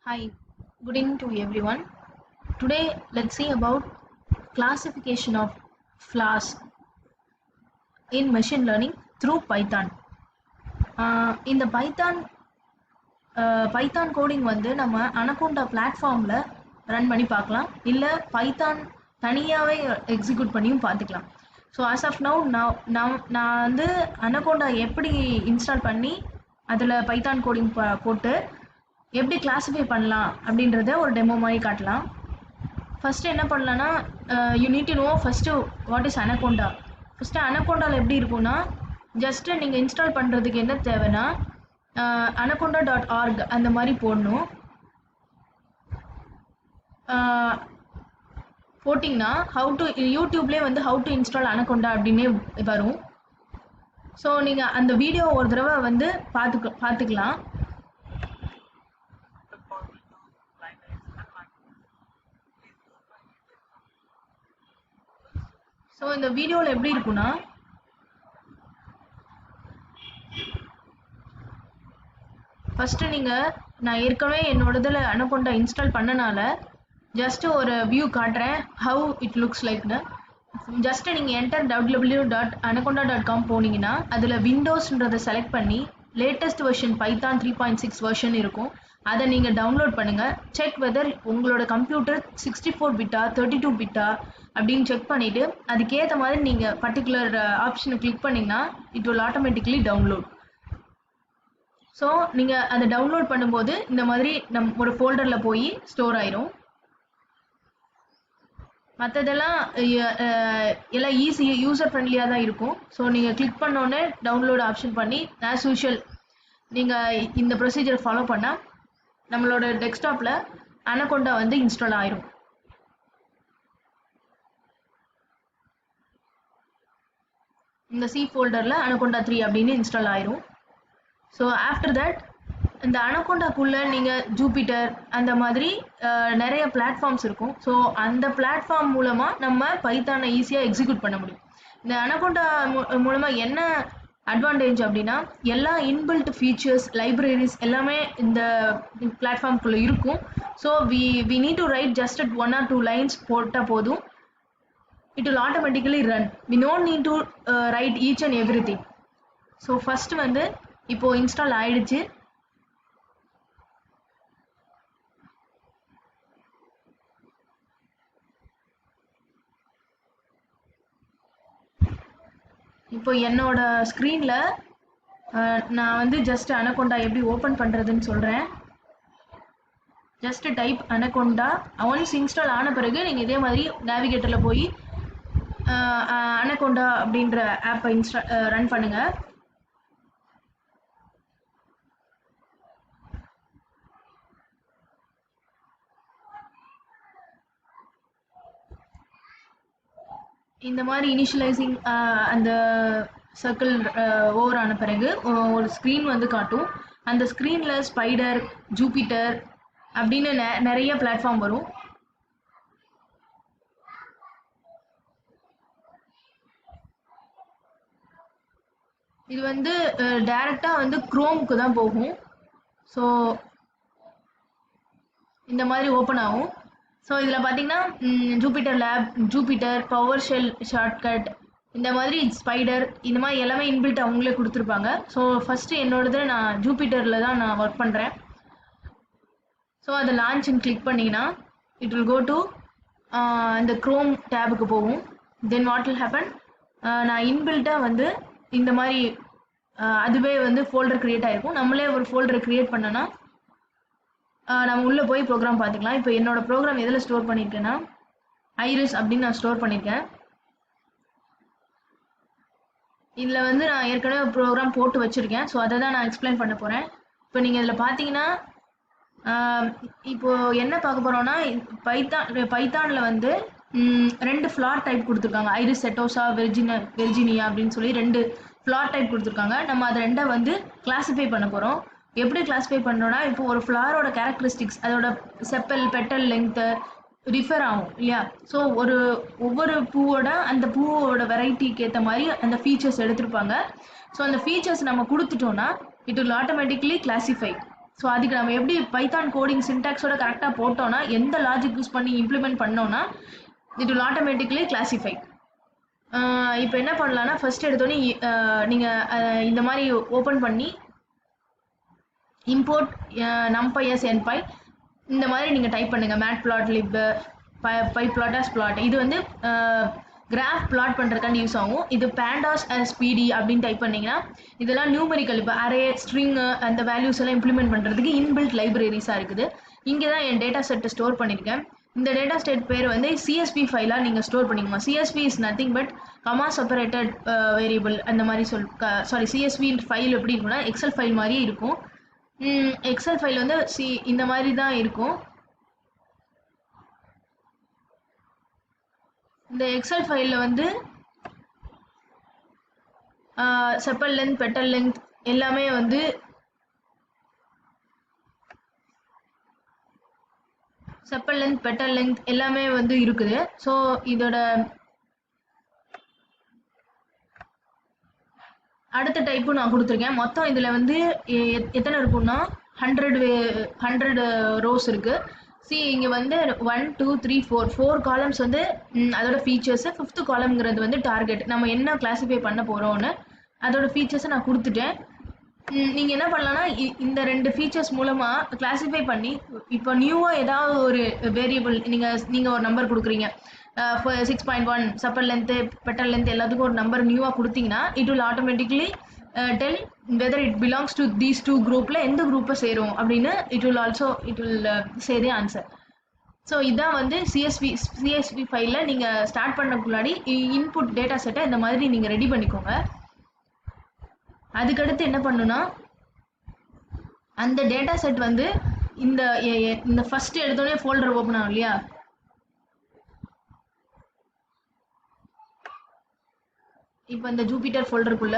Hi, good evening to everyone. Today, let's see about classification of flaws in machine learning through Python. இந்த Python coding வந்து நம்ம anaconda பிளாட்ஃபார்மில் run பண்ணி பார்க்கலாம், இல்லை பைத்தான் தனியாகவே எக்ஸிக்யூட் பண்ணியும் பார்த்துக்கலாம். ஸோ ஆஸ் ஆஃப் நவ் நான் வந்து அனகோண்டா எப்படி இன்ஸ்டால் பண்ணி அதில் பைத்தான் கோடிங் போட்டு எப்படி கிளாஸிஃபை பண்ணலாம் அப்படின்றத ஒரு டெமோ மாதிரி காட்டலாம். ஃபஸ்ட்டு என்ன பண்ணலான்னா, you need to know first what is Anaconda. First அனகோண்டாவில் எப்படி இருக்கும்னா, ஜஸ்ட்டு நீங்கள் இன்ஸ்டால் பண்ணுறதுக்கு என்ன தேவைன்னா, anaconda.org அந்த மாதிரி போடணும். போட்டிங்கன்னா யூடியூப்லேயே வந்து ஹவு டு இன்ஸ்டால் அனகோண்டா அப்படின்னே வரும். ஸோ நீங்கள் அந்த வீடியோ ஒரு தடவை வந்து பார்த்துக்கலாம். ஸோ இந்த வீடியோவில் எப்படி இருக்குன்னா, ஃபஸ்ட்டு நான் ஏற்கனவே என்னோட இதில் அனகோண்டா இன்ஸ்டால் பண்ணனால ஜஸ்ட்டு ஒரு வியூ காட்டுறேன், ஹவு இட் லுக்ஸ் லைக்னு. ஜஸ்ட்டு நீங்கள் என்டர் www.anaconda.com போனீங்கன்னா அதில் விண்டோஸ்ன்றதை செலக்ட் பண்ணி லேட்டஸ்ட் வெர்ஷன் பைத்தான் 3.6 வெர்ஷன் இருக்கும். அதை நீங்கள் டவுன்லோட் பண்ணுங்கள். செக் வெதர் உங்களோட கம்ப்யூட்டர் 64 பிட்டா 32 பிட்டா அப்படின்னு செக் பண்ணிவிட்டு அதுக்கேற்ற மாதிரி நீங்கள் பர்டிகுலர் ஆப்ஷனை கிளிக் பண்ணிங்கன்னா it will automatically download. So நீங்கள் அதை டவுன்லோட் பண்ணும்போது இந்த மாதிரி ஒரு ஃபோல்டரில் போய் ஸ்டோர் ஆயிரும். மற்றதெல்லாம் எல்லாம் ஈஸி யூசர் ஃப்ரெண்ட்லியாக தான் இருக்கும். ஸோ நீங்கள் கிளிக் பண்ணோன்னே டவுன்லோட் ஆப்ஷன் பண்ணி ஆஸ் யூஷுவல் நீங்கள் இந்த ப்ரொசீஜரை ஃபாலோ பண்ணால் நம்மளோட டெஸ்க்டாப்பில் அனகோண்டா வந்து இன்ஸ்டால் ஆயிரும். இந்த சி ஃபோல்டரில் அனகோண்டா 3 அப்படின்னு இன்ஸ்டால் ஆயிரும். ஸோ ஆஃப்டர் தட் இந்த அனகோண்டாக்குள்ளே நீங்கள் ஜூபிட்டர் அந்த மாதிரி நிறைய பிளாட்ஃபார்ம்ஸ் இருக்கும். ஸோ அந்த பிளாட்ஃபார்ம் மூலமாக நம்ம பைத்தானை ஈஸியாக எக்ஸிக்யூட் பண்ண முடியும். இந்த அனகோண்டா மூலமாக என்ன அட்வான்டேஜ் அப்படின்னா, எல்லா இன்பில்ட் ஃபீச்சர்ஸ் லைப்ரரிஸ் எல்லாமே இந்த பிளாட்ஃபார்ம்குள்ளே இருக்கும். So we need to write just 1 or 2 lines போட்டால் போதும், it will automatically run. We don't need to write each and everything. So first வந்து இப்போ இன்ஸ்டால் ஆயிடுச்சு. இப்போ என்னோட ஸ்க்ரீனில் நான் வந்து ஜஸ்ட் அனகோண்டா எப்படி ஓப்பன் பண்ணுறதுன்னு சொல்கிறேன். Just type anaconda. Once install ஆன பிறகு நீங்கள் இதே மாதிரி நேவிகேட்டரில் போய் அனகோண்டா அப்படின்ற ஆப்பை ரன் பண்ணுங்கள். இந்த மாதிரி இனிஷியலைசிங் அந்த சர்க்கிள் ஓவர் ஆன பிறகு ஒரு ஸ்க்ரீன் வந்து காட்டும். அந்த ஸ்க்ரீனில் ஸ்பைடர், ஜூபிட்டர் அப்படின்னு நிறைய பிளாட்ஃபார்ம் வரும். இது வந்து டைரெக்டாக வந்து குரோமுக்கு தான் போகும். ஸோ இந்த மாதிரி ஓப்பன் ஆகும். ஸோ இதில் பார்த்தீங்கன்னா Jupiter lab, Jupiter, power shell shortcut, இந்த மாதிரி ஸ்பைடர், இந்த மாதிரி எல்லாமே இன்பில்ட் அவங்களே கொடுத்துருப்பாங்க. ஸோ ஃபஸ்ட்டு என்னோடது நான் ஜூபிட்டரில் தான் நான் ஒர்க் பண்ணுறேன். ஸோ அதை லான்ச்னு கிளிக் பண்ணிங்கன்னா இட் வில் கோ டு இந்த க்ரோம் டேபுக்கு போகும். தென் வாட் வில் ஹேப்பன், நான் இன்பில்ட்டாக வந்து இந்த மாதிரி அதுவே வந்து ஃபோல்டர் க்ரியேட் ஆகிருக்கும். நம்மளே ஒரு ஃபோல்டர் க்ரியேட் பண்ணோன்னா நம்ம உள்ளே போய் ப்ரோக்ராம் பார்த்துக்கலாம். இப்போ என்னோடய ப்ரோக்ராம் எதில் ஸ்டோர் பண்ணியிருக்கேன்னா ஐரிஸ் அப்படின்னு நான் ஸ்டோர் பண்ணியிருக்கேன். இதில் வந்து நான் ஏற்கனவே ப்ரோக்ராம் போட்டு வச்சுருக்கேன். ஸோ அதை தான் நான் எக்ஸ்பிளைன் பண்ண போகிறேன். இப்போ நீங்கள் இதில் பார்த்தீங்கன்னா இப்போது என்ன பார்க்க போகிறோன்னா, பைத்தானில் வந்து 2 ஃப்ளார் டைப் கொடுத்துருக்காங்க. ஐரிஸ், செட்டோசா, வெர்ஜினியா அப்படின்னு சொல்லி 2 ஃப்ளார் டைப் கொடுத்துருக்காங்க. நம்ம அதை 2 வந்து கிளாஸிஃபை பண்ண போகிறோம். எப்படி கிளாஸிஃபை பண்ணோன்னா, இப்போ ஒரு ஃப்ளாரோட கேரக்டரிஸ்டிக்ஸ், அதோட செப்பல், பெட்டல் லெங்க்த்து டிஃபர் ஆகும் இல்லையா. ஸோ ஒவ்வொரு அந்த பூவோட வெரைட்டிக்கு ஏற்ற மாதிரி அந்த ஃபீச்சர்ஸ் எடுத்திருப்பாங்க. ஸோ அந்த ஃபீச்சர்ஸ் நம்ம கொடுத்துட்டோன்னா it will automatically classify. So அதுக்கு நம்ம எப்படி பைத்தான் கோடிங் சின்டாக்ஸோட கரெக்டாக போட்டோம்னா எந்த லாஜிக் யூஸ் பண்ணி இம்ப்ளிமெண்ட் பண்ணோம்னா இட் வில் ஆட்டோமேட்டிக்லி கிளாசிஃபை. இப்போ என்ன பண்ணலாம்னா ஃபர்ஸ்ட் எடுத்தோடனே நீங்கள் இந்த மாதிரி ஓப்பன் பண்ணி இம்போர்ட் numpy as npy இந்த மாதிரி நீங்கள் டைப் பண்ணுங்கள். matplotlib pyplot as plot இது வந்து கிராஃப் பிளாட் பண்ணுறதுக்காண்டி யூஸ் ஆகும். இது pandas as pd அப்படின்னு டைப் பண்ணிங்கன்னா இதெல்லாம் நியூமரிக்கல், இப்போ அரே ஸ்ட்ரிங் அந்த வேல்யூஸ் எல்லாம் இம்ப்ளிமெண்ட் பண்ணுறதுக்கு இன்பில்ட் லைப்ரரிஸாக இருக்குது. இங்கே தான் என் டேட்டா செட்டை ஸ்டோர் பண்ணியிருக்கேன். இந்த டேட்டா செட் பேர் வந்து CSV ஃபைலாக நீங்கள் ஸ்டோர் பண்ணிக்கோங்க. CSV is nothing but comma separated variable அந்த மாதிரி சாரி CSV ஃபைல் எப்படி இருக்குன்னா எக்ஸல் ஃபைல் மாதிரியே இருக்கும். எக்ஸல் ஃபைல் வந்து இந்த மாதிரி தான் இருக்கும். இந்த எக்ஸல் ஃபைலில் வந்து செப்பல் லென்த் பெட்டல் லென்த் எல்லாமே வந்து செப்பல் லென்த் பெட்டல் லென்த் எல்லாமே வந்து இருக்குது. ஸோ இதோட அடுத்த டைப்பும் நான் கொடுத்துருக்கேன். மொத்தம் இதில் வந்து எத்தனை இருக்குன்னா 100 ரோஸ் இருக்குது. இங்கே வந்து 1 2 3 4 காலம்ஸ் வந்து அதோட ஃபீச்சர்ஸு. 5th காலம்ங்கிறது வந்து டார்கெட், நம்ம என்ன கிளாஸிஃபை பண்ண போகிறோன்னு அதோட ஃபீச்சர்ஸை நான் கொடுத்துட்டேன். நீங்கள் என்ன பண்ணலான்னா இந்த 2 ஃபீச்சர்ஸ் மூலமாக கிளாஸிஃபை பண்ணி இப்போ நியூவாக ஏதாவது ஒரு வேரியபிள் நீங்கள் ஒரு நம்பர் கொடுக்குறீங்க 6.1 செப்பல் லென்த்து பெட்டல் லென்த் எல்லாத்துக்கும் ஒரு நம்பர் நியூவாக கொடுத்தீங்கன்னா it will automatically tell whether it belongs to these 2 குரூப்பில் எந்த குரூப்பை சேரும் அப்படின்னு it will say the answer. So இதான் வந்து சிஎஸ்வி ஃபைலில் நீங்கள் ஸ்டார்ட் பண்ணக்கு முன்னாடி இன்புட் டேட்டா செட்டை இந்த மாதிரி நீங்கள் ரெடி பண்ணிக்கோங்க. அதுக்கடுத்து என்ன பண்ணுன்னா அந்த டேட்டா செட் வந்து இந்த ஃபர்ஸ்ட் எடுத்தோடனே ஃபோல்டர் ஓப்பன் ஆகும் இல்லையா, இப்போ இந்த ஜூபிட்டர் ஃபோல்டருக்குள்ள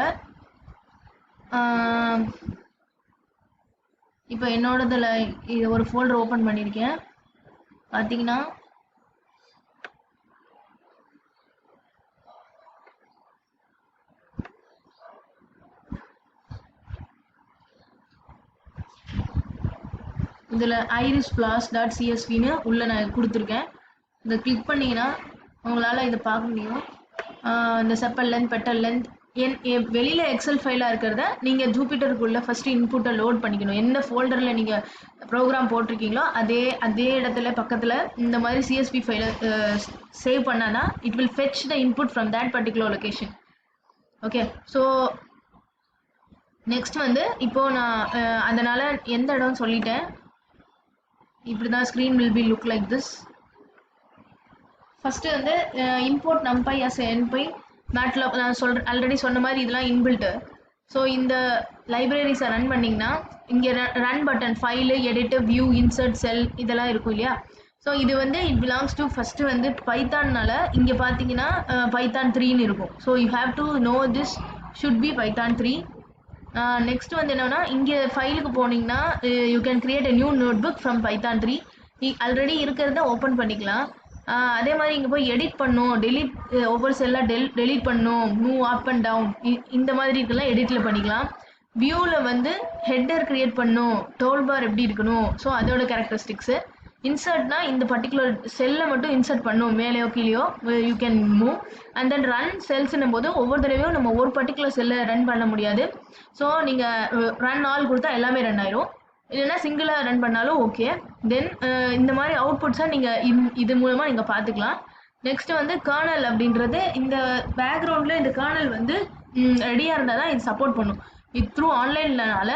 இப்போ என்னோடதுல இது ஒரு ஃபோல்டர் ஓப்பன் பண்ணியிருக்கேன். பார்த்தீங்கன்னா இதில் irisflash.csvன்னு உள்ள நான் கொடுத்துருக்கேன். இதை கிளிக் பண்ணிங்கன்னா உங்களால் இதை பார்க்க முடியும். இந்த செப்பல் லென்த் பெட்டல் லென்த் வெளியில் எக்ஸல் ஃபைலாக இருக்கிறத நீங்கள் ஜூபிட்டருக்குள்ளே ஃபஸ்ட்டு இன்புட்டை லோட் பண்ணிக்கணும். எந்த ஃபோல்டரில் நீங்கள் ப்ரோக்ராம் போட்டிருக்கீங்களோ அதே இடத்துல பக்கத்தில் இந்த மாதிரி CSV ஃபைலை சேவ் பண்ணாதான் it will fetch the input from that particular location. Okay, so next வந்து இப்போது நான் அதனால் எந்த இடம்னு சொல்லிட்டேன். இப்படி தான் screen will be look like this. First வந்து import numpy as npy Matlab நான் ஆல்ரெடி சொன்ன மாதிரி இதெல்லாம் இன்பில்ட்டு. ஸோ இந்த லைப்ரரிஸை ரன் பண்ணிங்கன்னா இங்கே run button file edit view insert cell இதெல்லாம் இருக்கும் இல்லையா. ஸோ இது வந்து இட் பிலாங்ஸ் டு ஃபஸ்ட்டு வந்து பைத்தான்னால இங்கே பார்த்தீங்கன்னா பைத்தான் 3ன்னு இருக்கும். So you have to no this should be Python 3. Next வந்து என்னன்னா இங்கே ஃபைலுக்கு போனீங்கன்னா you can create a new notebook from Python 3. Already இருக்கிறத ஓப்பன் பண்ணிக்கலாம். அதே மாதிரி இங்கே போய் எடிட் பண்ணும், டெலிட் ஒவ்வொரு செல்லாக டெலிட் பண்ணும், மூவ் அப் அண்ட் டவுன் இந்த மாதிரி இருக்கலாம் எடிட்டில் பண்ணிக்கலாம். வியூவில் வந்து ஹெட்டர் கிரியேட் பண்ணும், டோல் பார் எப்படி இருக்கணும், ஸோ அதோட கேரக்டரிஸ்டிக்ஸு. இன்சர்ட்னா இந்த பர்டிகுலர் செல்லை மட்டும் இன்சர்ட் பண்ணும், மேலேயோ கீழேயோ you can move. And then run செல்ஸ்னும் போது ஒவ்வொரு தடவையும் நம்ம ஒரு பர்டிகுலர் செல்லை ரன் பண்ண முடியாது. ஸோ நீங்கள் ரன் ஆல் கொடுத்தா எல்லாமே ரன் ஆயிரும், இல்லைன்னா சிங்கிளாக ரன் பண்ணாலும் ஓகே. தென் இந்த மாதிரி அவுட்புட்ஸை நீங்கள் இது மூலமாக நீங்கள் பார்த்துக்கலாம். நெக்ஸ்ட்டு வந்து கர்னல் அப்படின்றது இந்த பேக்ரவுண்டில் இந்த கர்னல் வந்து ரெடியாக இருந்தால் தான் இது சப்போர்ட் பண்ணும். இது த்ரூ ஆன்லைன்லனால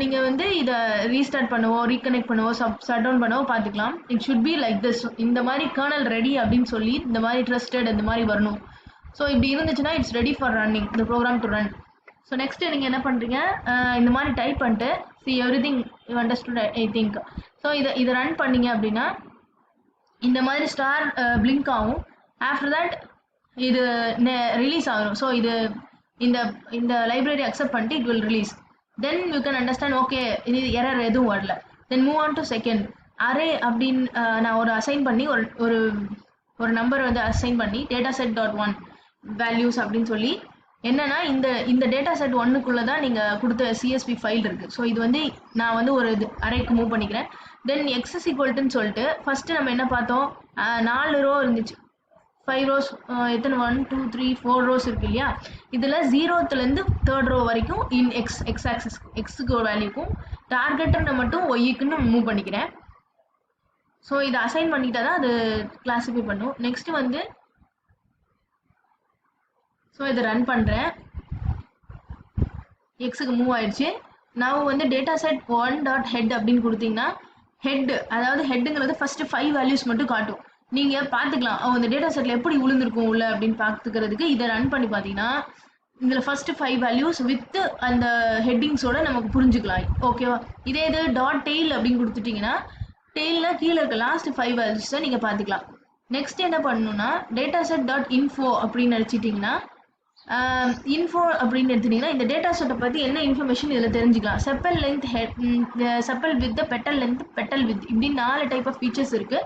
நீங்கள் வந்து இதை ரீஸ்டார்ட் பண்ணவோ ரீகனெக்ட் பண்ணவோ ஷட் டவுன் பண்ணவோ பார்த்துக்கலாம். It should be like this. இந்த மாதிரி கர்னல் ரெடி அப்படின்னு சொல்லி இந்த மாதிரி ட்ரஸ்டட் இந்த மாதிரி வரணும். ஸோ இப்படி இருந்துச்சுன்னா it's ready for running the program to run. So next நீங்கள் என்ன பண்ணுறீங்க, இந்த மாதிரி டைப் பண்ணிட்டு everything you understood I think. So இதை ரன் பண்ணிங்க அப்படின்னா இந்த மாதிரி ஸ்டார் பிளிங்க் ஆகும். ஆஃப்டர் தட் இது ரிலீஸ் ஆகும். ஸோ இது இந்த லைப்ரரி அக்செப்ட் பண்ணிட்டு it will release. Then you can understand okay இது எரர் எதுவும் வரல. Then move on to second array அப்படின்னு நான் ஒரு அசைன் பண்ணி ஒரு நம்பர் வந்து அசைன் பண்ணி dataset.1 வேல்யூஸ் அப்படின்னு சொல்லி என்னன்னா இந்த டேட்டா செட் ஒன்னுக்குள்ள தான் நீங்க கொடுத்த சிஎஸ்பி ஃபைல் இருக்கு. ஸோ இது வந்து நான் வந்து ஒரு அரேக்கு மூவ் பண்ணிக்கிறேன். தென் எக்ஸ் இஸ் ஈக்குவல்ட்டுன்னு சொல்லிட்டு ஃபர்ஸ்ட் நம்ம என்ன பார்த்தோம், 4 ரோ இருந்துச்சு, 5 ரோஸ், எத்தனை 1 2 3 4 ரோஸ் இருக்கு இல்லையா. இதுல 0லேருந்து 3rd ரோ வரைக்கும் இன் எக்ஸ் ஆக்சிஸ் எக்ஸுக்கு ஒரு வேல்யூக்கும் டார்கெட்டை மட்டும் ஒய்க்குன்னு மூவ் பண்ணிக்கிறேன். ஸோ இதை அசைன் பண்ணிட்டா தான் அது கிளாஸிஃபை பண்ணும். நெக்ஸ்ட் வந்து ஸோ இதை ரன் பண்ணுறேன், எக்ஸுக்கு மூவ் ஆயிடுச்சு. நான் வந்து டேட்டா செட் 1.head அப்படின்னு கொடுத்தீங்கன்னா ஹெட், அதாவது ஹெட்டுங்கிறது ஃபர்ஸ்ட் 5 வேல்யூஸ் மட்டும் காட்டும். நீங்கள் பார்த்துக்கலாம் அந்த டேட்டா செட்டில் எப்படி விழுந்திருக்கும் உள்ள அப்படின்னு பார்த்துக்கிறதுக்கு இதை ரன் பண்ணி பார்த்தீங்கன்னா இதில் ஃபர்ஸ்ட் 5 வேல்யூஸ் வித் அந்த ஹெட்டிங்ஸோட நமக்கு புரிஞ்சுக்கலாம். ஓகேவா. இதே இது டாட் டெய்ல் அப்படின்னு கொடுத்துட்டிங்கன்னா டெய்லில் கீழே இருக்க லாஸ்ட் 5 வேல்யூஸை நீங்கள் பார்த்துக்கலாம். நெக்ஸ்ட் என்ன பண்ணணும்னா டேட்டா செட் டாட் இன்ஃபோ அப்படின்னு நினச்சிட்டிங்கன்னா இன்ஃபோ அப்படின்னு எடுத்துட்டிங்கன்னா இந்த டேட்டா செட்டை பற்றி என்ன இன்ஃபர்மேஷன் இதில் தெரிஞ்சுக்கலாம். Chappal length, head, chappal with, petal length, petal with, இப்படி 4 டைப் ஆஃப் ஃபீச்சர்ஸ் இருக்குது.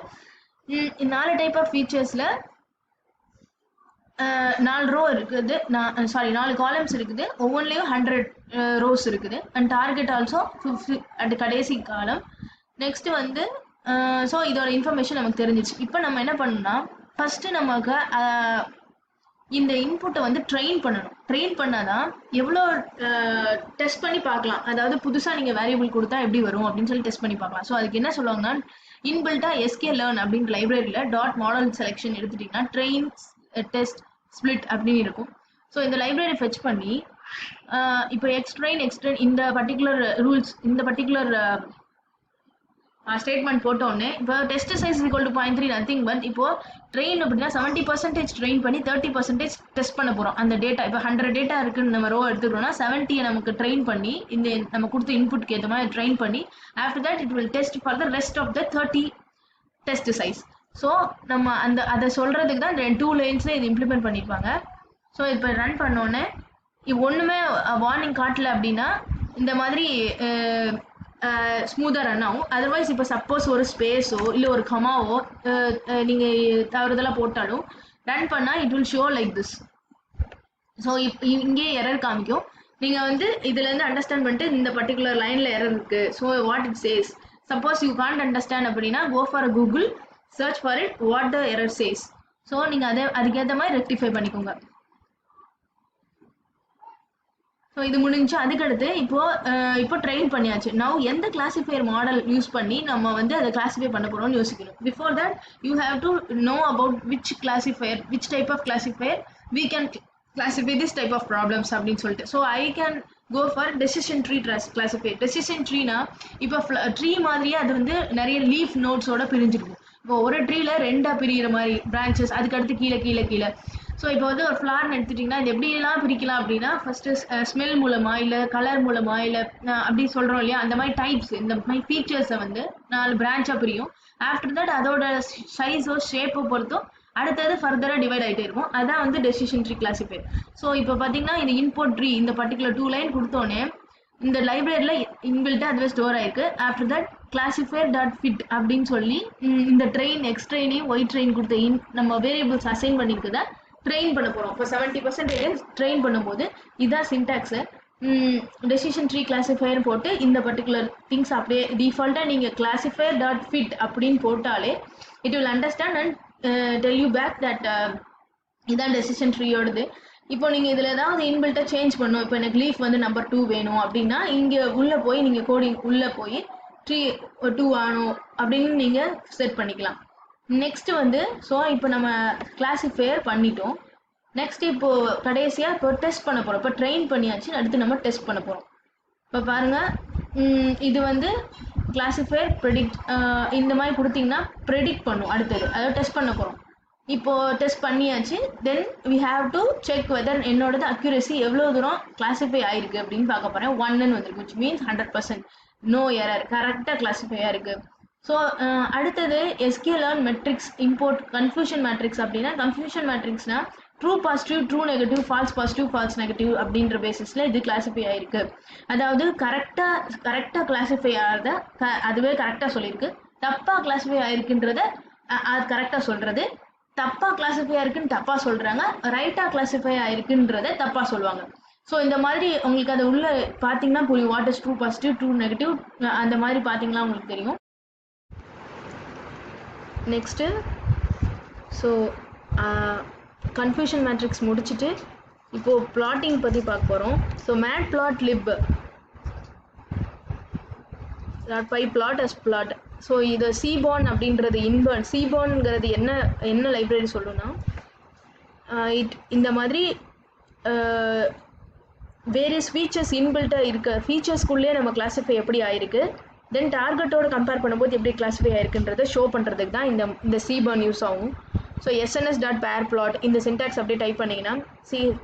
4 டைப் ஆஃப் ஃபீச்சர்ஸில் 4 ரோ இருக்குது, 4 காலம்ஸ் இருக்குது, ஒவ்வொன்றிலையும் 100 ரோஸ் இருக்குது. அண்ட் டார்கெட் ஆல்சோ 50 அட் கடைசி காலம். நெக்ஸ்ட் வந்து ஸோ இதோட இன்ஃபர்மேஷன் நமக்கு தெரிஞ்சிச்சு. இப்போ நம்ம என்ன பண்ணணும்னா ஃபர்ஸ்ட் நமக்கு இந்த இன்புட்டை வந்து ட்ரெயின் பண்ணணும். ட்ரெயின் பண்ணாதான் எவ்வளோ டெஸ்ட் பண்ணி பார்க்கலாம், அதாவது புதுசாக நீங்கள் வேரியபிள் கொடுத்தா எப்படி வரும் அப்படின்னு சொல்லி டெஸ்ட் பண்ணி பார்க்கலாம். ஸோ அதுக்கு என்ன சொல்லுவாங்கன்னா இன்பில்ட்டா sklearn அப்படின்ற லைப்ரரியில் டாட் மாடல் செலெக்ஷன் எடுத்துட்டிங்கன்னா ட்ரெயின் டெஸ்ட் ஸ்பிளிட் அப்படின்னு இருக்கும். ஸோ இந்த லைப்ரரி ஃபெச் பண்ணி இப்போ எக்ஸ்ட்ரெயின் இந்த பர்டிகுலர் ரூல்ஸ், இந்த பர்டிகுலர் ஸ்டேட்மெண்ட் போட்டோன்னே இப்போ test size equal to 0.3 nothing. But இப்போ ட்ரெயின் அப்படின்னா 70% ட்ரெயின் பண்ணி 30% டெஸ்ட் பண்ண போகிறோம். அந்த டேட்டா இப்போ 100 டேட்டா இருக்குன்னு நம்ம ரோ எடுத்துக்கிறோம்னா 70 நமக்கு ட்ரெயின் பண்ணி இந்த நம்ம கொடுத்த இன்புட்க்கு ஏற்ற மாதிரி ட்ரெயின் பண்ணி after that it will test for the rest of the 30 test size. So நம்ம அதை சொல்கிறதுக்கு தான் 2 லைன்ஸில் இது இம்ப்ளிமெண்ட் பண்ணியிருப்பாங்க. ஸோ இப்போ ரன் பண்ணோன்னே ஒன்றுமே வார்னிங் காட்டல அப்படின்னா இந்த மாதிரி ஸ்மூத்தாக ரன் ஆகும். அதர்வைஸ் இப்போ சப்போஸ் ஒரு ஸ்பேஸோ இல்லை ஒரு கமாவோ நீங்கள் தவறுதலாக போட்டாலும் ரன் பண்ணால் it will show like this. So இங்கே எரர் காமிக்கும். நீங்கள் வந்து இதுலேருந்து அண்டர்ஸ்டாண்ட் பண்ணிட்டு இந்த பர்டிகுலர் லைனில் எரர் இருக்குது, so what it says. Suppose you can't understand அப்படின்னா go for Google, search for it what the error says. So நீங்கள் அதுக்கேற்ற மாதிரி ரெக்டிஃபை பண்ணிக்கோங்க. ஸோ இது முடிஞ்சு அதுக்கடுத்து இப்போ ட்ரெயின் பண்ணியாச்சு. நவ் எந்த கிளாசிஃபையர் மாடல் யூஸ் பண்ணி நம்ம வந்து அதை கிளாஸிஃபை பண்ண போகிறோம்னு யோசிக்கணும். Before that you have to know about which type of classifier we can classify this type of problems அப்படின்னு சொல்லிட்டு. So I can go for decision tree classifier. Decision ட்ரீனா இப்போ ட்ரீ மாதிரியே அது வந்து நிறைய லீஃப் நோட்ஸோட பிரிஞ்சிருக்கும். இப்போ ஒரு ட்ரீல 2ஆ பிரிகிற மாதிரி பிரான்ச்சஸ், அதுக்கடுத்து கீழே கீழே கீழே. ஸோ இப்போ வந்து ஒரு ஃப்ளார்னு எடுத்துட்டிங்கன்னா இது எப்படிலாம் பிரிக்கலாம் அப்படின்னா ஃபர்ஸ்ட் ஸ்மெல் மூலமா இல்லை கலர் மூலமா இல்லை அப்படி சொல்கிறோம் இல்லையா, அந்த மாதிரி டைப்ஸ், இந்த மாதிரி ஃபீச்சர்ஸை வந்து 4 பிரான்ச்சாக பிரியும். ஆஃப்டர் தட் அதோட சைஸோ ஷேப்போ பொறுத்தும் அடுத்தது ஃபர்தராக டிவைட் ஆகிட்டே இருக்கும். அதான் வந்து டெசிஷன் ட்ரீ கிளாசிஃபையர். ஸோ இப்போ பார்த்தீங்கன்னா இந்த இன்புட் ட்ரீ இந்த பர்டிகுலர் 2 லைன் கொடுத்தோன்னே இந்த லைப்ரரியில் இன்பில்ட்டாக அதுவே ஸ்டோர் ஆயிருக்கு. After that classifier dot fit அப்படின்னு சொல்லி இந்த ட்ரெயின் எக்ஸ் ட்ரெயினையும் ஒய் ட்ரெயின் கொடுத்த நம்ம வேரியபிள்ஸ் அசைன் பண்ணியிருக்குதா ட்ரெயின் பண்ண போகிறோம். இப்போ 70% ட்ரெயின் பண்ணும்போது இதான் சின்டாக்ஸு. டெசிஷன் ட்ரீ கிளாசிஃபையர் போட்டு இந்த பர்டிகுலர் திங்ஸ் அப்படியே டிஃபால்ட்டாக நீங்கள் கிளாசிஃபையர் டாட் ஃபிட் அப்படின்னு போட்டாலே it will understand and tell you back that இதான் டெசிஷன் ட்ரீயோடது. இப்போ நீங்கள் இதில் ஏதாவது இன்பில்ட்டாக சேஞ்ச் பண்ணணும். இப்போ எனக்கு லீஃப் வந்து நம்பர் 2 வேணும் அப்படின்னா இங்கே உள்ளே போய் நீங்கள் கோடிங் உள்ளே போய் ட்ரீ 2 ஆகணும் அப்படின்னு நீங்கள் செட் பண்ணிக்கலாம். நெக்ஸ்ட் வந்து ஸோ இப்போ நம்ம கிளாசிஃபையர் பண்ணிட்டோம். நெக்ஸ்ட் இப்போ கடைசியாக இப்போ டெஸ்ட் பண்ண போகிறோம். இப்போ ட்ரெயின் பண்ணியாச்சு, அடுத்து நம்ம டெஸ்ட் பண்ண போகிறோம். இப்போ பாருங்கள் இது வந்து கிளாசிஃபையர் ப்ரெடிக்ட் இந்த மாதிரி கொடுத்தீங்கன்னா ப்ரெடிக்ட் பண்ணும் அடுத்தது, அதாவது டெஸ்ட் பண்ண போகிறோம். இப்போது டெஸ்ட் பண்ணியாச்சு. Then we have to check whether என்னோடது அக்யூரேசி எவ்வளோ தூரம் கிளாஸிஃபை ஆகிருக்கு அப்படின்னு பார்க்க போகிறேன். 1ன்னு வந்துருக்கு, விச் மீன்ஸ் 100% நோ எரர், கரெக்டாக கிளாஸிஃபை ஆகிருக்கு. ஸோ அடுத்தது sklearn metrics import confusion matrix. அப்படின்னா கன்ஃபியூஷன் மேட்ரிக்ஸ்னா true positive, true negative, false positive, false negative அப்படின்ற பேசிஸில் இது கிளாஸிஃபை ஆகிருக்கு. அதாவது கரெக்டாக கிளாஸிஃபை ஆகிறத அதுவே கரெக்டாக சொல்லியிருக்கு, தப்பாக கிளாஸிஃபை ஆகிருக்குன்றத அது கரெக்டாக சொல்கிறது. தப்பா கிளாஸிஃபை ஆயிருக்குன்னு தப்பா சொல்றாங்க, ரைட்டா கிளாஸிஃபை ஆயிருக்குன்றத தப்பா சொல்லுவாங்க. ஸோ இந்த மாதிரி உங்களுக்கு அது உள்ள பார்த்தீங்கன்னா புரியும், what is true positive, true negative, அந்த மாதிரி பார்த்தீங்கன்னா உங்களுக்கு தெரியும். நெக்ஸ்ட்டு ஸோ கன்ஃபியூஷன் மேட்ரிக்ஸ் முடிச்சுட்டு இப்போது பிளாட்டிங் பற்றி பார்க்க போகிறோம். So matplotlib pyplot as plot. So இது சீபார்ன் அப்படின்றது இன்பர்ன். சீபார்ன்ங்கிறது என்ன லைப்ரரி சொல்லுன்னா, இந்த மாதிரி வேரியஸ் ஃபீச்சர்ஸ் இன்பில்ட்டாக இருக்க ஃபீச்சர்ஸ்குள்ளேயே நம்ம கிளாஸிஃபை எப்படி ஆயிருக்கு, தென் டார்கெட்டோட கம்பேர் பண்ணும்போது எப்படி கிளாஸிஃபை ஆயிருக்குன்றதை ஷோ பண்ணுறதுக்கு தான் இந்த சீபார்ன் யூஸ் ஆகும். So SNS dot pair plot இந்த சின்டாக்ஸ் அப்படியே டைப் பண்ணிங்கன்னா,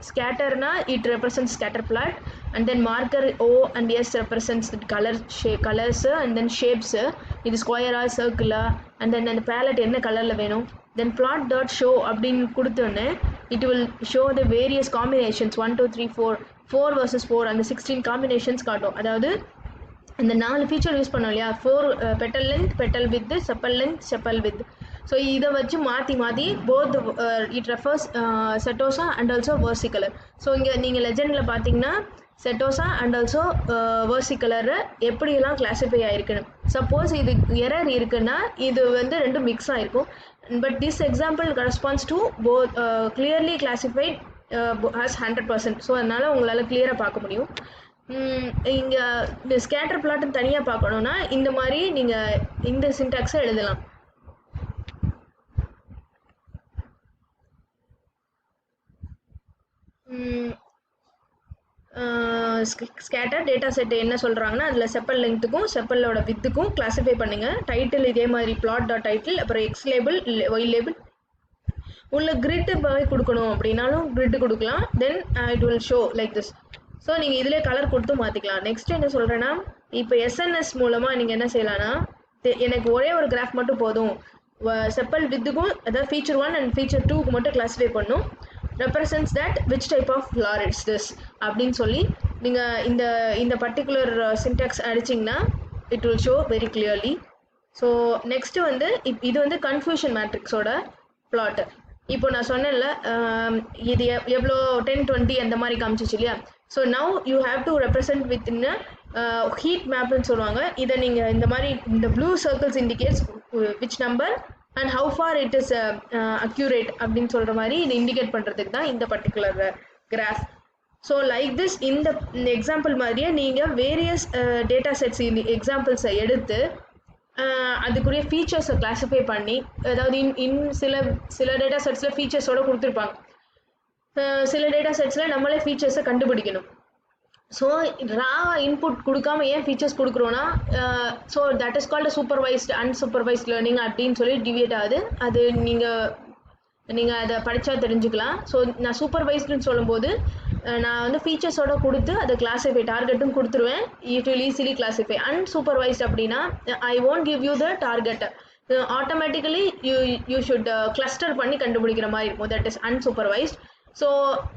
ஸ்கேட்டர்னா it represents scatter plot, and then marker O and S represents colours, and then shapes, இது ஸ்கொயரா சர்க்கிளா, அண்ட் தென் அந்த பேலட் என்ன கலரில் வேணும், தென் பிளாட் டாட் ஷோ அப்படின்னு கொடுத்தோன்னே it will show the various combinations 1 2 3 4 versus 4 அந்த 16 காம்பினேஷன்ஸ் காட்டும். அதாவது இந்த 4 ஃபீச்சர் யூஸ் பண்ணோம் இல்லையா, 4 petal length, petal width, sepal length, sepal width. So இதை வச்சு மாற்றி both it refers setosa and also versicolor. So இங்கே நீங்கள் லெஜெண்டில் பார்த்தீங்கன்னா செட்டோசா அண்ட் ஆல்சோ வெர்சிகலரை எப்படியெல்லாம் கிளாஸிஃபை ஆயிருக்குன்னு. சப்போஸ் இது எரர் இருக்குன்னா இது வந்து ரெண்டும் மிக்ஸ் ஆகிருக்கும். But this example corresponds to both clearly classified has 100%. So அதனால் உங்களால் கிளியராக பார்க்க முடியும். இங்கே இந்த ஸ்கேட்டர் பிளாட்டுன்னு தனியாக பார்க்கணுன்னா இந்த மாதிரி நீங்கள் இந்த சின்டாக்ஸை எழுதலாம். ஸ்கேட்டர் டேட்டா செட் என்ன சொல்கிறாங்கன்னா, அதில் செப்பல் லெங்த்துக்கும் செப்பலோட வித்துக்கும் கிளாஸிஃபை பண்ணுங்க. டைட்டில் இதே மாதிரி பிளாட் டாட் டைட்டில், அப்புறம் எக்ஸ் லேபிள், ஒய் லேபிள், உள்ள கிரிட்டு போய் கொடுக்கணும் அப்படின்னாலும் கிரிட்டு கொடுக்கலாம். Then it will show like this. So நீங்கள் இதிலே கலர் கொடுத்து மாற்றிக்கலாம். நெக்ஸ்ட் என்ன சொல்கிறேன்னா, இப்போ எஸ்என்எஸ் மூலமாக நீங்கள் என்ன செய்யலாம்னா, எனக்கு ஒரே ஒரு கிராஃப் மட்டும் போதும், செப்பல் வித்துக்கும் அதாவது ஃபீச்சர் 1 அண்ட் ஃபீச்சர் 2க்கு மட்டும் கிளாஸிஃபை பண்ணும், represents that which type of flower is this அப்படின்னு சொல்லி நீங்கள் இந்த பர்டிகுலர் சின்டாக்ஸ் அடிச்சிங்கன்னா it will show very clearly. So next வந்து இது வந்து கன்ஃபியூஷன் மேட்ரிக்ஸோட பிளாட். இப்போ நான் சொன்னேன்ல இது எவ்வளோ 10 20 அந்த மாதிரி காமிச்சிச்சு இல்லையா. So now you have to represent with in heat மேப்னு சொல்லுவாங்க. இதை நீங்கள் இந்த மாதிரி இந்த blue circles indicates which number and how far it is accurate அப்படின்னு சொல்கிற மாதிரி இது இண்டிகேட் பண்ணுறதுக்கு தான் இந்த particular graph. So like this இந்த எக்ஸாம்பிள் மாதிரியே நீங்கள் வேரியஸ் டேட்டா செட்ஸ் எக்ஸாம்பிள்ஸை எடுத்து அதுக்குரிய ஃபீச்சர்ஸை கிளாஸிஃபை பண்ணி, அதாவது சில டேட்டா செட்ஸில் ஃபீச்சர்ஸோடு கொடுத்துருப்பாங்க, சில டேட்டா செட்ஸில் நம்மளே ஃபீச்சர்ஸை கண்டுபிடிக்கணும். ஸோ ரா இன்புட் கொடுக்காம ஏன் ஃபீச்சர்ஸ் கொடுக்குறோன்னா, so that is called supervised unsupervised learning அப்படின்னு சொல்லி டிவியேட் ஆகுது. அது நீங்கள் அதை படித்தா தெரிஞ்சுக்கலாம். ஸோ நான் சூப்பர்வைஸ்டுன்னு சொல்லும்போது நான் வந்து ஃபீச்சர்ஸோட கொடுத்து அதை கிளாஸிஃபை டார்கெட்டும் கொடுத்துருவேன், it will easily classify. Unsupervised அப்படின்னா I won't give you the target, automatically you should cluster பண்ணி கண்டுபிடிக்கிற மாதிரி இருக்கும், தட் இஸ் அன்சூப்பர்வைஸ்ட். ஸோ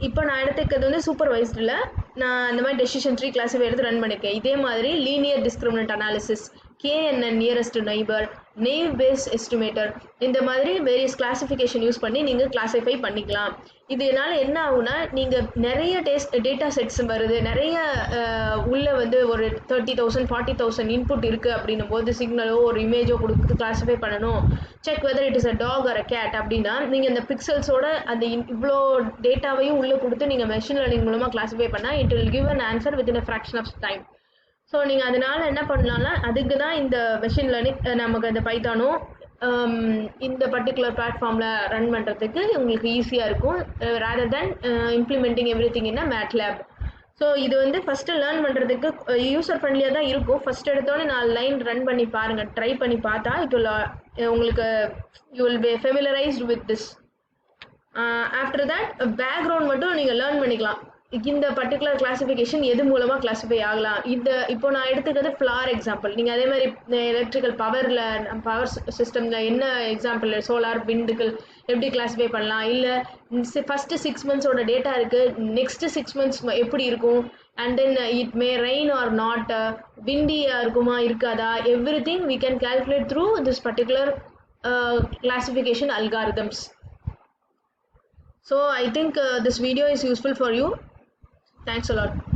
இப்போ நான் எடுத்துக்கிறது வந்து சூப்பர்வைஸ்டில் நான் இந்த மாதிரி டெசிஷன் ட்ரீ கிளாஸிஃபை எடுத்து ரன் பண்ணியிருக்கேன். இதே மாதிரி linear discriminant analysis, KNN nearest neighbour, naive Bayes estimator, இந்த மாதிரி வேரியஸ் கிளாஸிஃபிகேஷன் யூஸ் பண்ணி நீங்கள் கிளாஸிஃபை பண்ணிக்கலாம். இதனால என்ன ஆகுனா, நீங்கள் நிறைய டேட்டா செட்ஸ் வருது, நிறைய உள்ள வந்து ஒரு 30,000 40,000 இன்புட் இருக்குது அப்படின்னும் போது சிக்னலோ ஒரு இமேஜோ கொடுத்து கிளாஸிஃபை பண்ணணும், check whether it is a dog or a cat அப்படின்னா நீங்கள் இந்த பிக்சல்ஸோட அந்த இவ்வளோ டேட்டாவையும் உள்ளே கொடுத்து நீங்கள் மெஷின் லேர்னிங் மூலமாக கிளாஸிஃபை பண்ணால் it will give an answer with in a fraction of time. So நீங்கள் அதனால என்ன பண்ணலாம்னா, அதுக்கு தான் இந்த மெஷின் லேர்னிங் நமக்கு அந்த பைத்தானும் இந்த பர்டிகுலர் பிளாட்ஃபார்மில் ரன் பண்ணுறதுக்கு உங்களுக்கு ஈஸியாக இருக்கும், rather than implementing every thing in a MATLAB. So இது வந்து ஃபஸ்ட்டு லேர்ன் பண்ணுறதுக்கு யூசர் ஃப்ரெண்ட்லியாக தான் இருக்கும். ஃபஸ்ட் எடுத்தோடனே 4 லைன் ரன் பண்ணி பாருங்கள், ட்ரை பண்ணி பார்த்தா இட் வில் உங்களுக்கு you will be familiarised with this. After that background மட்டும் நீங்கள் லேர்ன் பண்ணிக்கலாம், இந்த பர்டிகுலர் கிளாஸிஃபிகேஷன் எது மூலமாக கிளாஸிஃபை ஆகலாம். இப்போ நான் எடுத்துக்கிறது ஃப்ளார் எக்ஸாம்பிள். நீங்கள் அதே மாதிரி எலக்ட்ரிக்கல் பவர் சிஸ்டமில் என்ன எக்ஸாம்பிள், சோலார் விண்டுகள் எப்படி கிளாஸிஃபை பண்ணலாம், இல்லை ஃபஸ்ட்டு 6 monthsோட டேட்டா இருக்குது, நெக்ஸ்ட்டு 6 months எப்படி இருக்கும், and then it may rain or not, விண்டியாக இருக்குமா இருக்காதா, everything we can calculate through this particular classification algorithms. So I think this video is useful for you. Thanks a lot.